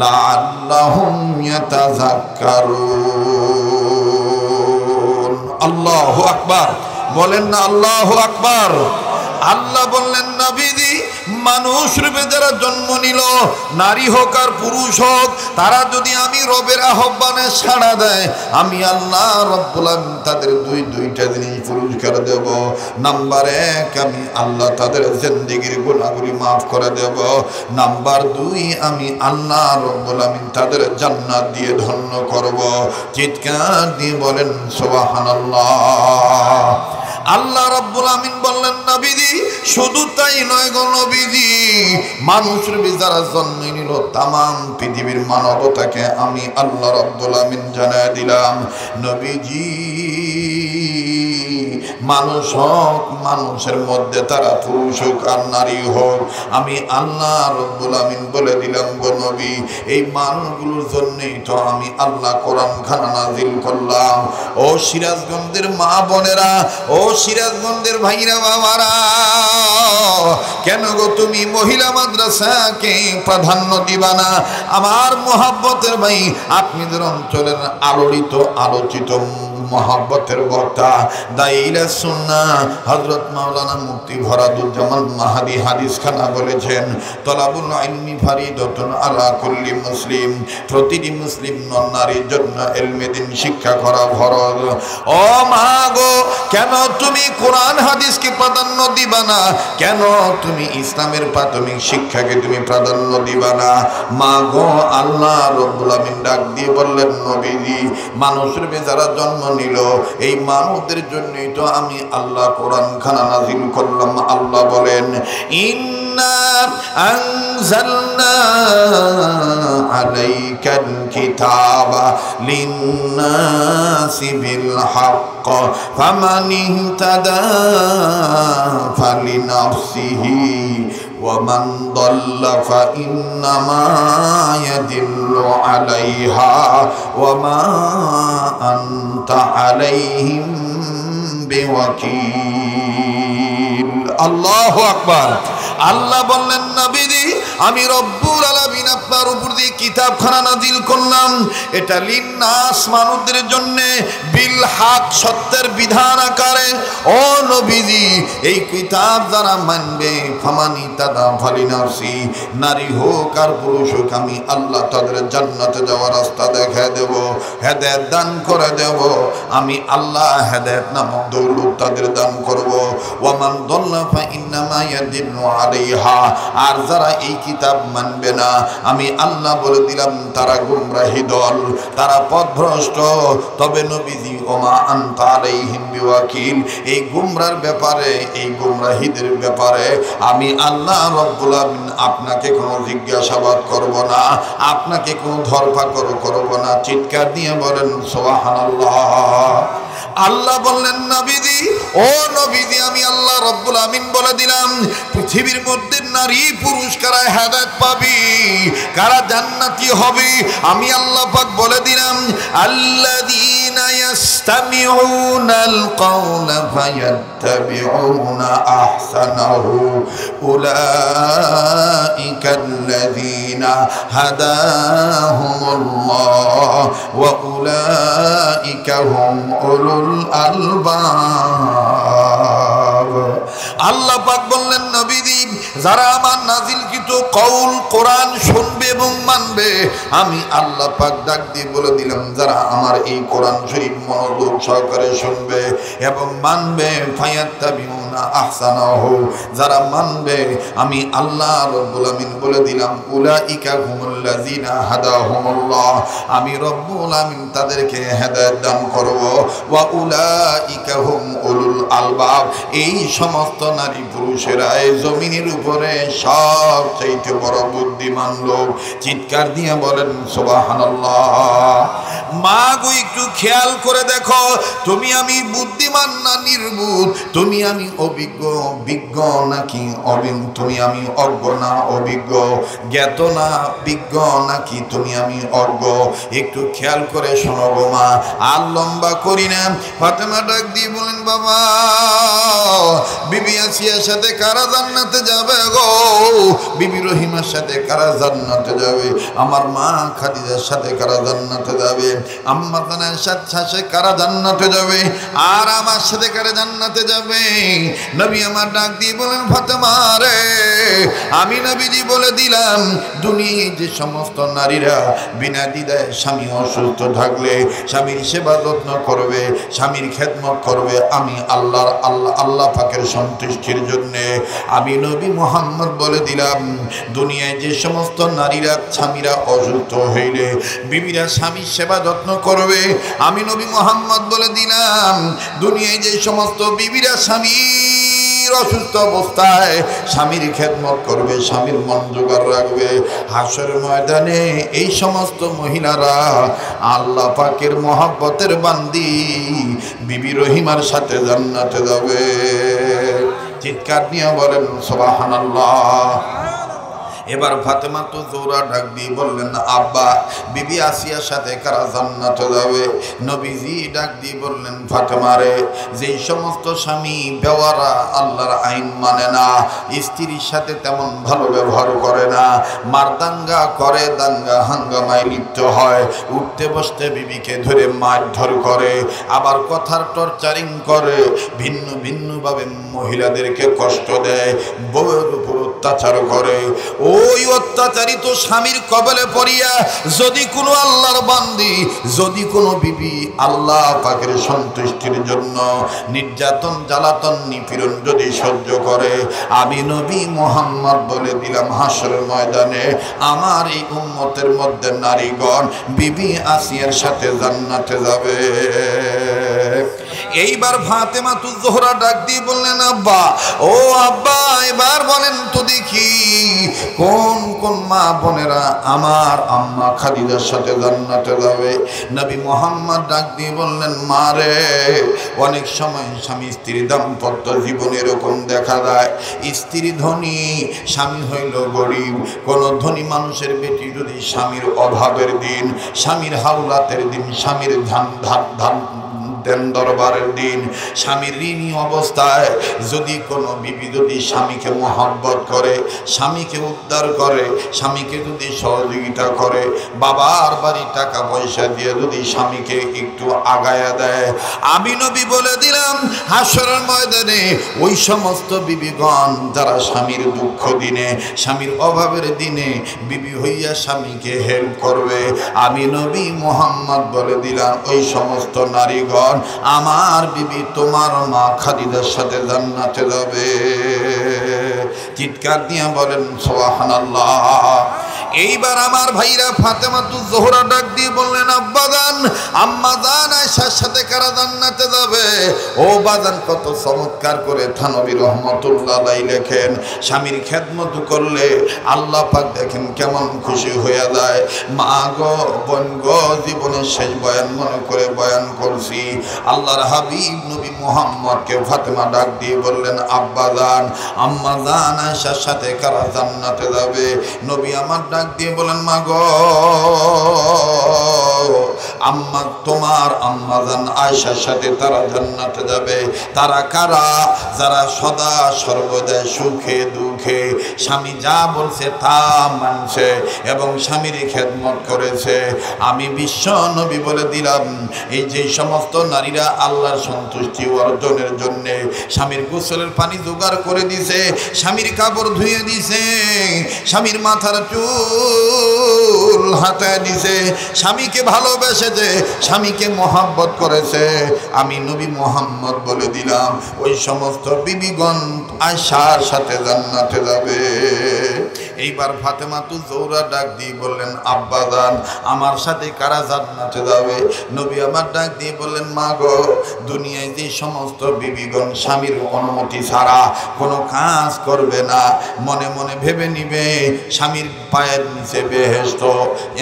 লাআল্লাহুম ইয়াতাযাক্কারুন। আল্লাহু আকবার, বলেন না আল্লাহু আকবার। আল্লাহ বললেন, নবীজি, মানুষ রূপে যারা জন্ম নিল, নারী হোক আর পুরুষ হোক, তারা যদি আমি রবের আহ্বানে সাড়া দেয়, আমি আল্লাহ রব্বুল আমিন তাদের দুইটা জিনিস পুরস্কার দেব। নাম্বার 1, আমি আল্লাহ তাদের জিন্দেগির গুনাহগুলি মাফ করে দেব। নাম্বার 2, আমি আল্লাহ রব্বুল আমিন তাদের জান্নাত দিয়ে ধন্য করব। চিৎকার দিয়ে বলেন সুবহানাল্লাহ। আল্লাহ রাব্বুল আমিন বললেন, নবীজি, শুধু তাই নয় গো নবীজি, মানুষের যারা জন্ম নিল, তামাম পৃথিবীর মানবতাকে আমি আল্লাহ রাব্বুল আমিন জানায় দিলাম, নবীজি, মানুষ হোক, মানুষের মধ্যে তারা পুরুষ হোক আর নারী হোক, আমি আল্লাহ রাব্বুল আমিন বলে দিলাম গো নবী, এই মানুষগুলোর জন্যই তো আমি আল্লাহ কোরআন খানা নাজিল করলাম। ও সিরাজগঞ্জের মা বোনেরা, ও সিরাজগঞ্জের ভাইরা বাবারা, কেন গো তুমি মহিলা মাদ্রাসাকে প্রাধান্য দিবা না? আমার মোহাব্বতের ভাই, আপনাদের অঞ্চলের আলোচিত মোহাব্বতের বক্তা দাইলা সুন্নাহ হযরত মাওলানা মুফতি ফরাদুজ্জামান মাহাদি হাদিস খানা বলেছেন, তলাবুল ইলমি ফারিদাতুন আলা কুল্লি মুসলিম, প্রতিটি মুসলিম নারীর জন্য ইলমে দ্বীন শিক্ষা করা ফরজ। ও মা গো, কেন তুমি কোরআন হাদিসকে প্রাধান্য দিবা না? কেন তুমি ইসলামের প্রাথমিক শিক্ষাকে তুমি প্রাধান্য দিবা না? মা গো, আল্লাহ রাব্বুল আমিন ডাক দিয়ে বললেন, নবীজি, মানুষের যারা জন্ম নিল, এই মানুষদের জন্যই তো আমি আল্লাহ কোরআন খানা নাজিল করলাম। আল্লাহ বলেন, ইন্না আনজালনা আলাইকাল কিতাবা লিন-নাসি বিল হক ফামান ইহতাদা ফালিনাফসিহি ومن ضل فإنما يدل عليها وما أنت عليهم بوكيل। الله أكبر। আল্লাহ বললেন, নবীজি, আমি রব্বুল আলামিন আপনার উপর দিয়ে কিতাবখানা নাজিল করলাম, এটা লিন্নাস, মানুষদের জন্য, বিল হক, সত্যের বিধান আকারে। ও নবীজি, এই কিতাব যারা মানবে, ফামানি তাদা ফালিনাফসি, নারী হোক আর পুরুষ হোক, আমি আল্লাহ তাদের জান্নাতে যাওয়ার রাস্তা দেখায় দেব, হেদায়েত দান করে দেব। আমি আল্লাহ হেদায়েত নামক দৌলত তাদের দান করব। ওয়ামান দাল্লা ফাইন্নামা ইয়াদিল্লু আলাইহা, আর যারা এই কিতাব মানবে না, আমি আল্লাহ বলে দিলাম তারা গুমরাহী দল, তারা পথভ্রষ্ট। তবে নবীজি, ওমা আনতা আলাইহিম বিওয়াকিল, এই গুমরার ব্যাপারে, এই গুমরাহীদের ব্যাপারে আমি আল্লাহ রব্বুল আমিন আপনাকে কোনো জিজ্ঞাসাবাদ করব না, আপনাকে কোনো ধরপাকড় করব না। চিৎকার দিয়ে বলেন সুবহানাল্লাহ। আল্লাহ বললেন নবীজি, ও নবীজি, আমি আল্লাহ রব্বুল আমিন বলে দিলাম পৃথিবীর মধ্যে নারী পুরুষ কারা হেদায়েত পাবি, কারা জান্নাতি হবে, আমি আল্লাহ পাক বলে দিলাম আল্লাযীনা ইয়াস্তামিউনাল কাওলা ফায়াত্তাবিউনা আহসানাহু উলাইকাল্লাযীনা হাদাহুমুল্লাহ ওয়া উলাইকা হুম উলুল আলবাব। আল্লাহ পাক বললেন নবীজি, যারা আমার নাজিলকৃত কওল কোরআন শুনবে এবং মানবে, আমি আল্লাহ পাক ডাক দিয়ে বলে দিলাম যারা আমার এই কোরআন শরীফ মনোযোগ সহকারে শুনবে এবং মানবে, ফায়াত্তাবিউনা আহসানাহু, যারা মানবে, আমি আল্লাহ রব্বুল আমিন বলে দিলাম উলাইকা হুমুল্লাযীনা হাদাহুমুল্লাহ, আমি রব্বুল আমিন তাদেরকে হেদায়েত দান করব, ওয়া উলাইকা হুম উলুল আলবাব, এই সমস্ত নারী পুরুষেরা এই জমিনের উপরে সবচাইতে বড় বুদ্ধিমান লোক। চিৎকার দিয়ে বলেন সুবহানাল্লাহ। মা গো, একটু খেয়াল করে দেখো, তুমি আমি বুদ্ধিমান না নির্বুদ্ধ, তুমি আমি অভিজ্ঞ বিজ্ঞ নাকি অভিজ্ঞ, তুমি আমি অজ্ঞ না অভিজ্ঞ, জ্ঞাত না বিজ্ঞ নাকি তুমি আমি অজ্ঞ, একটু খেয়াল করে শোনো গো মা। আর লম্বা করি না, ফাতেমা ডাক দিয়ে বলেন বাবা, বিবি আসিয়ার সাথে কারা জান্নাতে যাবে গো? বিবি রহিমার সাথে কারা জান্নাতে যাবে? আমার মা খাদিজার সাথে কারা জান্নাতে যাবে? আম্মা জানের সাথে কারা জান্নাতে যাবে? আর আমার সাথে কারা জান্নাতে যাবে? নবী আমার ডাক দিয়ে বলেন ফাতেমা রে, আমি নবীজি বলে দিলাম দুনিয়ায় যে সমস্ত নারীরা বিনা দ্বিধায় স্বামী অসুস্থ থাকলে স্বামীর সেবা যত্ন করবে, স্বামীর খেদমত করবে, আমি আল্লাহ পাকের সন্তুষ্টির জন্য, আমি নবী মুহাম্মদ বলে দিলাম দুনিয়ায় যে সমস্ত নারীরা স্বামীরা অসুস্থ হইলে বিবিরা স্বামীর সেবা যত্ন করবে, আমি নবী মুহাম্মদ বলে দিলাম দুনিয়ায় যে সমস্ত বিবিরা স্বামীর অসুস্থ অবস্থায় স্বামীর খেদমত করবে, স্বামীর মন জোগাড় রাখবে, হাসরের ময়দানে এই সমস্ত মহিলারা আল্লাহ পাকের মহব্বতের বান্দি বিবি রহিমার সাথে জান্নাতে যাবে। চিৎকার দিয়ে বলেন সুবহানাল্লাহ। এবার ফাতেমা তো জোরা ডাক দিয়ে বললেন আব্বা, বিবি আসিয়ার সাথে কারা জান্নাতে যাবে? নবীজি ডাক দিয়ে বললেন ফাতেমা রে, যেই সমস্ত স্বামী বেওয়ারা আল্লাহর আইন মানে না, স্ত্রীর সাথে তেমন ভালো ব্যবহার করে না, মারদাঙ্গা করে, দাঙ্গা হাঙ্গামায় লিপ্ত হয়, উঠতে বসতে বিবিকে ধরে মারধর করে, আবার কথার টর্চারিং করে, ভিন্ন ভিন্নভাবে মহিলাদেরকে কষ্ট দেয়, বউয়ের উপর অত্যাচার করে, ওই অত্যাচারিত স্বামীর কবলে পড়িয়া যদি কোনো আল্লাহর বান্দি, যদি কোনো বিবি আল্লাহ পাকের সন্তুষ্টির জন্য নির্যাতন জ্বালাতন নিপীড়ন যদি সহ্য করে, আমি নবী মুহাম্মদ বলে দিলাম হাসরের ময়দানে আমার এই উম্মতের মধ্যে নারীগণ বিবি আসিয়ার সাথে জান্নাতে যাবে। এইবার ফাতেমা তু জোহরা ডাক দিয়ে বললেন আব্বা, ও আব্বা, এবার বলেন তো দেখি কোন কোন মা বোনেরা আমার আম্মা খাদিজার সাথে জান্নাতে যাবে? নবী মুহাম্মদ ডাক দিয়ে বললেন মা রে, অনেক সময় স্বামী স্ত্রী দাম্পত্য জীবনে এরকম দেখা যায়, স্ত্রী ধনী স্বামী হইল গরিব। কোন ধনী মানুষের বেটি যদি স্বামীর অভাবের দিন, স্বামীর হাওলাতের দিন, স্বামীর ধান দেন দরবারের দিন, স্বামীর ঋণী অবস্থায় যদি কোনো বিবি যদি স্বামীকে মহব্বত করে, স্বামীকে উদ্ধার করে, স্বামীকে যদি সহযোগিতা করে, বাবার বাড়ি টাকা পয়সা দিয়ে যদি স্বামীকে একটু আগায়া দেয়, আমি নবী বলে দিলাম হাসরের ময়দানে ওই সমস্ত বিবিগণ যারা স্বামীর দুঃখ দিনে, স্বামীর অভাবের দিনে বিবি হইয়া স্বামীকে হেল্প করবে, আমি নবী মুহাম্মদ বলে দিলাম ওই সমস্ত নারীগণ আমার বিবি তোমার মা খাদিজার সাথে জান্নাতে যাবে। চিৎকার দিয়ে বলেন সুবহানাল্লাহ। এইবার আমার ভাইরা ফাতেমাতুজ জোহরা ডাক দিয়ে বললেন, আব্বাজান আম্মাজান আয়েশার সাথে কারা জান্নাতে যাবে? ও বাজান, কত চমৎকার করে থানবী রহমাতুল্লাহ আলাইহি লেখেন, স্বামীর খেদমত করলে আল্লাহ পাক দেখেন কেমন খুশি হয়ে যায়। মা গো, বোন গো, জীবনের শেষ বয়ান মনে করে বয়ান করছি। আল্লাহর হাবিব নবী মুহাম্মদকে ফাতেমা ডাক দিয়ে বললেন, আব্বাজান আম্মাজান আয়েশার সাথে কারা জান্নাতে যাবে? নবী আমার ডাক দিয়ে বলেন, মা গো, আম্মা তোমার আম্মাজান আয়েশার সাথে তারা জান্নাতে যাবে। তারা কারা? যারা সদা সর্বদা সুখে দুঃখে স্বামী যা বলছে তা মানছে এবং স্বামীর খেদমত করেছে। আমি বিশ্ব নবী বলে দিলাম, এই যে সমস্ত নারীরা আল্লাহর সন্তুষ্টি অর্জনের জন্য স্বামীর গোসলের পানি জোগাড় করে দিছে, স্বামীর কাপড় ধুয়ে দিছে, স্বামীর মাথার চুল হাতায় দিছে, স্বামীকে ভালোবেসেছে, স্বামীকে মহাব্বত করেছে, আমি নবী মুহাম্মদ বলে দিলাম ওই সমস্ত বিবিগণ আয়েশার সাথে জান্নাতে যাবে। এইবার ফাতেমাতুজ জোহরা ডাক দিয়ে বললেন, আব্বাজান আমার সাথে কারা জান্নাতে যাবে? নবী আমার ডাক দিয়ে বললেন, মা গো, দুনিয়ায় যে সমস্ত বিবিগণ স্বামীর অনুমতি ছাড়া কোনো কাজ করবে না, মনে মনে ভেবে নিবে স্বামীর পায়ের নিচে বেহেশত,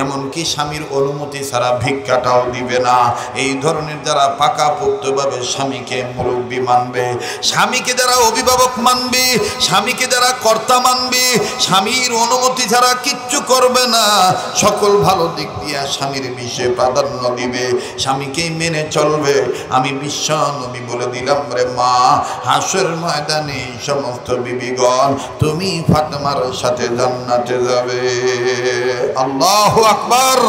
এমনকি স্বামীর অনুমতি ছাড়া ভিক্ষাটাও দিবে না, এই ধরনের যারা পাকাপোক্তভাবে স্বামীকে মুরব্বী মানবে, স্বামীকে যারা অভিভাবক মানবে, স্বামীকে যারা কর্তা মানবে, স্বামীর অনুমতি ছাড়া কিচ্ছু করবে না, সকল ভালো দিক দিয়ে স্বামীর বিষয়ে প্রাধান্য দিবে, স্বামীকেই মেনে চলবে, আমি বিশ্ব নবী বলে দিলাম রে মা, হাসরের ময়দানে সমস্ত বিবিগণ তুমি ফাতেমার সাথে জান্নাতে যাবে। আল্লাহু আকবার।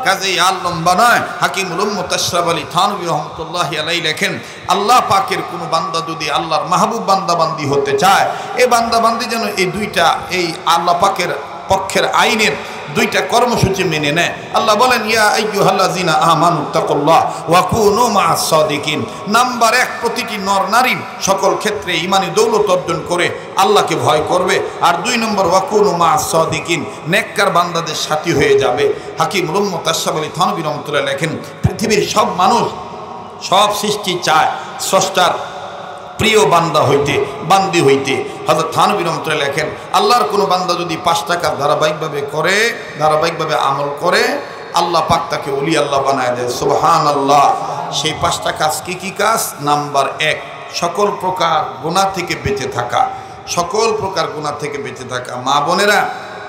কাজেই আর লম্বা নয়, হাকিমুল উম্মত আশরাফ আলী থানভী রহমতুল্লাহি আলাইহি লেখেন, আল্লাহ পাকের কোনো বান্দা যদি আল্লাহর মাহবুব বান্দাবান্দি হতে চায়, এই বান্দাবান্দি যেন এই দুইটা, এই আল্লাহ পাকের পক্ষের আইনের দুইটা কর্মসূচি মেনে নেয়। আল্লাহ বলেন, ইয়া আইয়ুহাল্লাযিনা আমানু তাকুল্লাহ ওয়া কুনু মা'আস সাদিকিন। নাম্বার 1, প্রতিটি নর নারী সকল ক্ষেত্রে ঈমানি দৌলত অর্জন করে আল্লাহকে ভয় করবে। আর 2 নম্বর, ওয়া কুনু মা'আস সাদিকিন, নেককার বান্দাদের সাথী হয়ে যাবে। হাকিমুল উম্মত আশরাফ আলী থানভী রহমাতুল্লাহ লেখেন, পৃথিবীর সব মানুষ, সব সৃষ্টি চায় স্রষ্টার প্রিয় বান্দা হইতে, বান্দি হইতে। হযরত থানভী রহমাতুল্লাহ লেখেন, আল্লাহর কোনো বান্দা যদি 5টা কাজ ধারাবাহিকভাবে করে, ধারাবাহিকভাবে আমল করে, আল্লাহ পাক তাকে ওলি আল্লাহ বানায় দেয়। সুবহানাল্লাহ। সেই 5টা কাজ কি কি কাজ? নাম্বার 1, সকল প্রকার গুনাহ থেকে বেঁচে থাকা, সকল প্রকার গুনাহ থেকে বেঁচে থাকা। মা বোনেরা,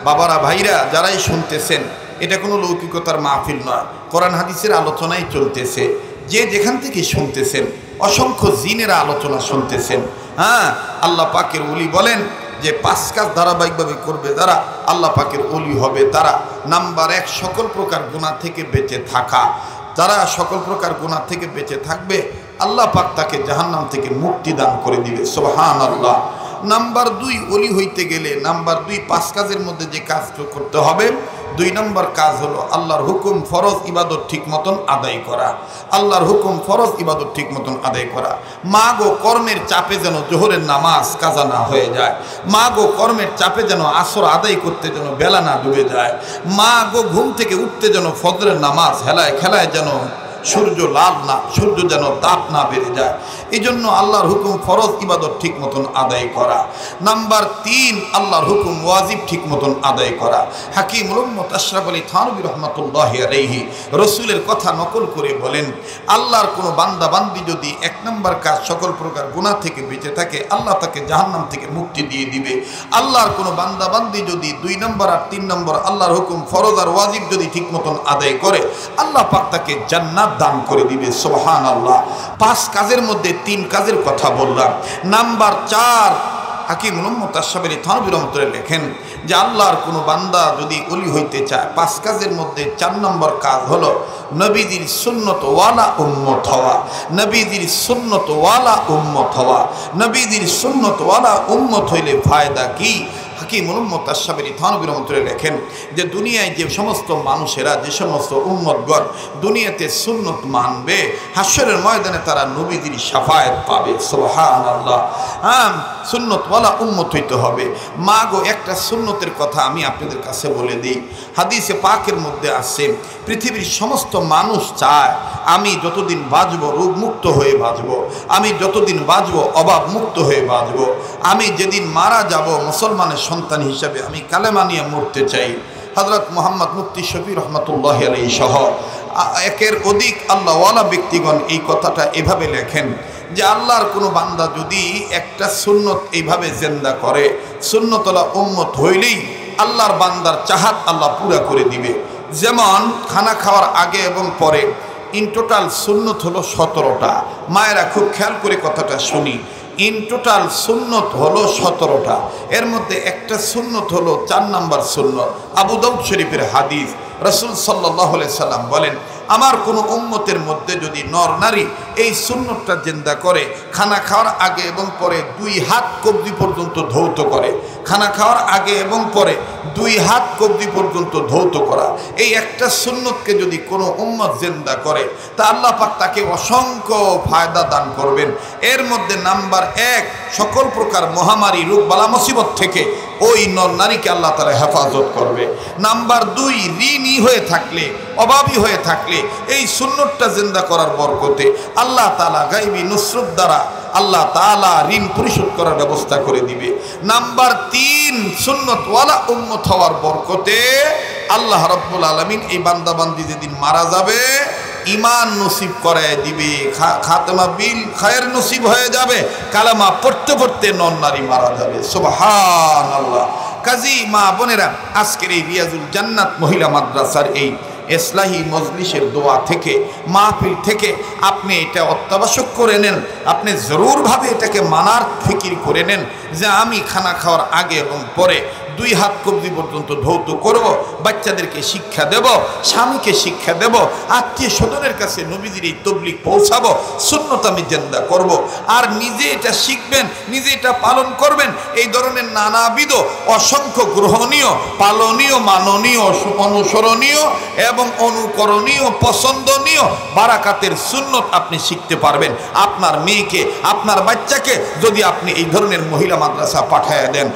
বাবারা, ভাইরা, যারাই শুনতেছেন, এটা কোনো লৌকিকতার মাহফিল নয়, কোরআন হাদিসের আলোচনাই চলতেছে। যে যেখান থেকে শুনতেছেন, অসংখ্য জিনেরা আলোচনা শুনতেছেন। হ্যাঁ, আল্লাহ পাকের ওলি বলেন যে 5 কাজ ধারাবাহিকভাবে করবে যারা, আল্লাহ পাকের ওলি হবে তারা। নাম্বার 1, সকল প্রকার গুনাহ থেকে বেঁচে থাকা। যারা সকল প্রকার গুনাহ থেকে বেঁচে থাকবে, আল্লাহ পাক তাকে জাহান্নাম থেকে মুক্তি দান করে দিবে। সুবহানাল্লাহ। নাম্বার 2, ওলি হইতে গেলে নাম্বার 2, 5 কাজের মধ্যে যে কাজ করতে হবে, 2 নম্বর কাজ হলো আল্লাহর হুকুম ফরজ ইবাদত ঠিক মতন আদায় করা। আল্লাহর হুকুম ফরজ ইবাদত ঠিক মতন আদায় করা। মা গো, কর্মের চাপে যেন জোহরের নামাজ কাজা না হয়ে যায়। মা গো, কর্মের চাপে যেন আসর আদায় করতে যেন বেলা না ডুবে যায়। মা গো, ঘুম থেকে উঠতে যেন ফজরের নামাজ হেলায় খেলায় যেন সূর্য লাল না, সূর্য যেন তাপ না বেড়ে যায়। এই জন্য আল্লাহর হুকুম ফরজ ইবাদত ঠিক মতন আদায় করা। নাম্বার 3, আল্লাহর হুকুম ওয়াজিব ঠিক মতন আদায় করা। হাকিমুল উম্মত আশরাফ আলী থানভী রহমাতুল্লাহি আলাইহি রসুলের কথা নকল করে বলেন, আল্লাহর কোনো বান্দা বান্দি যদি 1 নম্বর কাজ সকল প্রকার গুনাহ থেকে বেঁচে থাকে, আল্লাহ তাকে জাহান্নাম থেকে মুক্তি দিয়ে দিবে। আল্লাহর কোনো বান্দা বান্দি যদি 2 নম্বর আর 3 নম্বর আল্লাহর হুকুম ফরজ আর ওয়াজিব যদি ঠিক মতন আদায় করে, আল্লাহ পাক তাকে জান্নাত দান করে দিবে। সুবহানাল্লাহ। 5 কাজের মধ্যে 3 কাজের কথা বললাম। নাম্বার 4, হাকিমুল উম্মত আশরাফ আলী থানভী রহমাতুল্লাহ লেখেন যে আল্লাহর কোনো বান্দা যদি ওলি হইতে চায়, 5 কাজের মধ্যে 4 নম্বর কাজ হলো নবীজির সুন্নত ওয়ালা উম্মত হওয়া। নবীজির সুন্নত ওয়ালা উম্মত হওয়া। নবীজির সুন্নত ওয়ালা উম্মত হইলে ফায়দা কি? হাকিমুল উম্মত আশ-শাবিরি থানবী রাহমাতুল্লাহ লেখেন যে দুনিয়ায় যে সমস্ত মানুষেরা, যে সমস্ত উম্মতগণ দুনিয়াতে সুন্নত মানবে, হাশরের ময়দানে তারা নবীদের শাফায়াত পাবে। সুবহানাল্লাহ। সুন্নতওয়ালা উম্মত হইতে হবে। মা গো, একটা সুন্নতের কথা আমি আপনাদের কাছে বলে দিই। হাদিসে পাকের মধ্যে আছে, পৃথিবীর সমস্ত মানুষ চায় আমি যতদিন বাঁচব রোগমুক্ত হয়ে বাঁচব, আমি যতদিন বাঁচব অভাব মুক্ত হয়ে বাঁচব, আমি যেদিন মারা যাব মুসলমানের সন্তান হিসাবে আমি কালেমা নিয়ে মরতে চাই। হযরত মুহাম্মদ মুফতি শফি রহমাতুল্লাহি আলাইহি সহ একের অধিক আল্লাহওয়ালা ব্যক্তিগণ এই কথাটা এভাবে লেখেন যে আল্লাহর কোনো বান্দা যদি একটা সুন্নত এইভাবে জিন্দা করে, সুন্নতওয়ালা উম্মত হইলেই আল্লাহর বান্দার চাহাত আল্লাহ পুরা করে দিবে। যেমন খানা খাওয়ার আগে এবং পরে ইন টোটাল সুন্নত হলো 17টা। মায়েরা খুব খেয়াল করে কথাটা শুনি। ইন টোটাল সুন্নত হলো 17টা। এর মধ্যে একটা সুন্নত হলো 4 নম্বর সুন্নত। আবু দাউদ শরীফের হাদিস, রাসূল সাল্লাল্লাহু আলাইহি সাল্লাম বলেন, আমার কোনো উম্মতের মধ্যে যদি নর নারী এই সুন্নতটা জিন্দা করে, খানা খাওয়ার আগে এবং পরে 2 হাত কবজি পর্যন্ত ধৌত করে, খানা খাওয়ার আগে এবং পরে 2 হাত কবজি পর্যন্ত ধৌত করা, এই একটা সুন্নতকে যদি কোনো উম্মত জিন্দা করে তা আল্লাহ পাক তাকে অসংখ্য ফায়দা দান করবেন। এর মধ্যে নাম্বার 1, সকল প্রকার মহামারী রোগ বালা মুসিবত থেকে ওই নর নারীকে আল্লাহ তাআলা হেফাজত করবে। নাম্বার 2, ঋণী হয়ে থাকলে, অভাবী হয়ে থাকলে এই সুন্নতটা জিন্দা করার বরকতে আল্লাহ তাআলা গায়বী নুসরত দ্বারা আল্লাহ তাআলা ঋণ পরিশোধ করার ব্যবস্থা করে দিবে। নাম্বার 3, সুন্নতওয়ালা উম্মত হওয়ার বরকতে আল্লাহ রাব্বুল আলামিন এই বান্দা বান্দি যেদিন মারা যাবে ইমান নসিব করায় দিবে, খাতেমা বিল খায়ের নসিব হয়ে যাবে, কালেমা পড়তে পড়তে নর নারী মারা যাবে। সুবহানাল্লাহ। কাজী মা বোনেরা, আজকের এই রিয়াজুল জান্নাত মহিলা মাদ্রাসার এই ইসলাহি মজলিসের দোয়া থেকে, মাহফিল থেকে আপনি এটা অত্যাবশ্যক করে নেন, আপনি জরুরভাবে এটাকে মানার ফিকির করে নেন যে আমি খানা খাওয়ার আগে এবং পরে 2 হাত কবজি পর্যন্ত ধৌত করব, বাচ্চাদেরকে শিক্ষা দেব, স্বামীকে শিক্ষা দেব, আত্মীয় স্বজনের কাছে নবীজির এই তবলিগ পৌঁছাবো, সুন্নত আমি জিন্দা করব। আর নিজে এটা শিখবেন, নিজে এটা পালন করবেন। এই ধরনের নানাবিধ অসংখ্য গ্রহণীয়, পালনীয়, মাননীয়, অনুসরণীয় এবং অনুকরণীয়, পছন্দনীয় বারাকাতের সুন্নত আপনি শিখতে পারবেন। আপনার মেয়েকে, আপনার বাচ্চাকে যদি আপনি এই ধরনের মহিলা মাদ্রাসা পাঠায় দেন,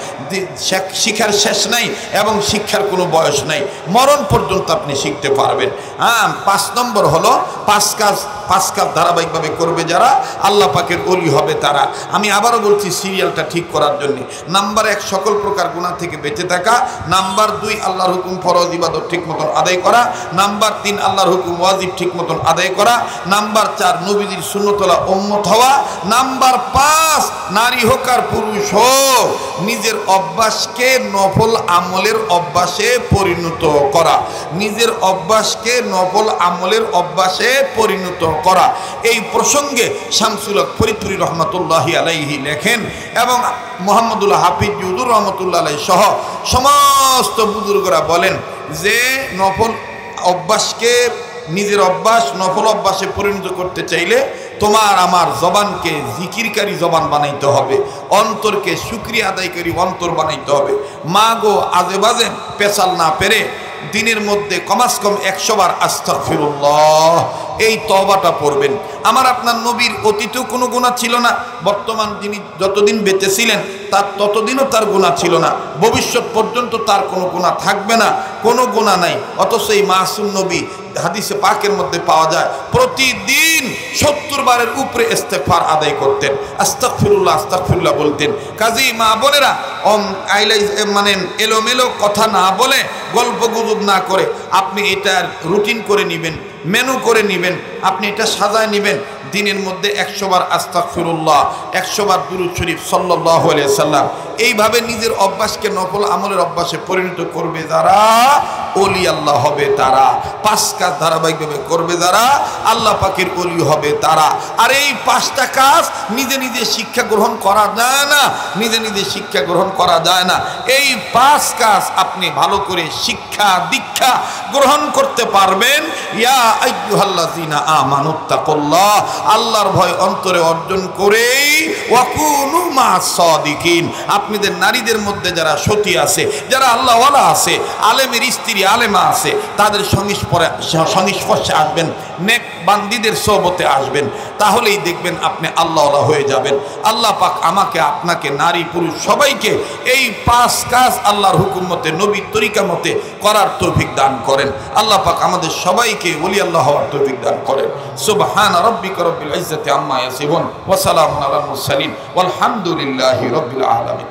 শিক্ষার শেষ নাই এবং শিক্ষার কোনো বয়স নাই, মরণ পর্যন্ত আপনি শিখতে পারবেন। 5 নম্বর হলো 5 কাজ ধারাবাহিকভাবে করবে যারা, আল্লাহ পাকের ওলি হবে তারা। আমি আবারও বলছি সিরিয়ালটা ঠিক করার জন্য। নাম্বার 1, সকল প্রকার গুনাহ থেকে বেঁচে থাকা। নাম্বার 2, আল্লাহর হুকুম ফরজ ইবাদত ঠিক মতন আদায় করা। নাম্বার 3, আল্লাহর হুকুম ওয়াজিব ঠিক মতন আদায় করা। নাম্বার 4, নবীজির সুন্নতওয়ালা উম্মত হওয়া। নাম্বার 5, নারী হোক আর পুরুষ হোক, নিজের অভ্যাসকে নফল আমলের অভ্যাসে পরিণত করা, নিজের অভ্যাসকে নফল আমলের অভ্যাসে পরিণত করা। এই প্রসঙ্গে শামসুল হক ফরিদপুরি রহমাতুল্লাহি আলাইহি লেখেন এবং মুহাম্মদুল হাফিজ জুদুর রহমাতুল্লাহ আলাইহি সহ সমস্ত বুজুর্গরা বলেন যে নফল অভ্যাসকে, নিজের অভ্যাস নফল অভ্যাসে পরিণত করতে চাইলে তোমার আমার জবানকে জিকিরকারী জবান বানাইতে হবে, অন্তরকে শুকরিয়া আদায়কারী অন্তর বানাইতে হবে। মা গো, আজে বাজে পেশাল না পেরে দিনের মধ্যে কমাস কম 100 বার আস্তাগফিরুল্লাহ এই তওবাটা পড়বেন। আমার আপনার নবীর অতীতেও কোনো গুনাহ ছিল না, বর্তমান তিনি যতদিন বেঁচে ছিলেন তার ততদিনও তার গুনাহ ছিল না, ভবিষ্যৎ পর্যন্ত তার কোনো গুনাহ থাকবে না, কোনো গুনাহ নাই। অথচ এই মাসুম নবী হাদিসে পাকের মধ্যে পাওয়া যায় প্রতিদিন 70 বারের উপরে ইস্তেগফার আদায় করতেন, আস্তাগফিরুল্লাহ আস্তাগফিরুল্লাহ বলতেন। কাজী মা বোনেরা, মানে এলোমেলো কথা না বলে, গল্প গুজব না করে আপনি এটা রুটিন করে নেবেন, মেনু করে নেবেন, আপনি এটা সাজায় নেবেন। দিনের মধ্যে 100 বার আস্তাগফিরুল্লাহ, 100 বার দুরূদ শরীফ সাল্লাল্লাহু আলাইহি সাল্লাম, এইভাবে নিজের অভ্যাসকে নফল আমলের অভ্যাসে পরিণত করবে যারা, ওলি আল্লাহ হবে তারা। 5 কাজ ধারাবাহিকভাবে করবে যারা, আল্লাহ পাকের ওলি হবে তারা। আর এই 5টা কাজ নিজে নিজে শিক্ষা গ্রহণ করা যায় না, নিজে নিজে শিক্ষা গ্রহণ করা যায় না। এই 5 কাজ আপনি ভালো করে শিক্ষা দীক্ষা গ্রহণ করতে পারবেন। ইয়া আইয়ুহাল্লাযীনা আমানুত্তাকুল্লাহ, আল্লাহর ভয় অন্তরে অর্জন করেই ওয়াকুনু মা'আস সাদিকিন, আপনাদের নারীদের মধ্যে যারা সতী আছে, যারা আল্লাহওয়ালা আছে, আলেমের স্ত্রী আলেমা আছে, তাদের সংস্পর্শে আসবেন, নেক বান্দীদের সোহবতে আসবেন, তাহলেই দেখবেন আপনি আল্লাহওয়ালা হয়ে যাবেন। আল্লাহ পাক আমাকে আপনাকে নারী পুরুষ সবাইকে এই 5 কাজ আল্লাহর হুকুম মতে নবীর তরিকা মতে করার তৌফিক দান করেন। আল্লাহ পাক আমাদের সবাইকে ওলি আল্লাহ হওয়ার তৌফিক দান করেন। সুবহানা রাব্বিকা রাব্বিল ইজ্জাতি আম্মা ইয়াসিফুন ওয়া সালামুন আলাল মুরসালিন ওয়ালহামদুলিল্লাহি রাব্বিল আলামিন।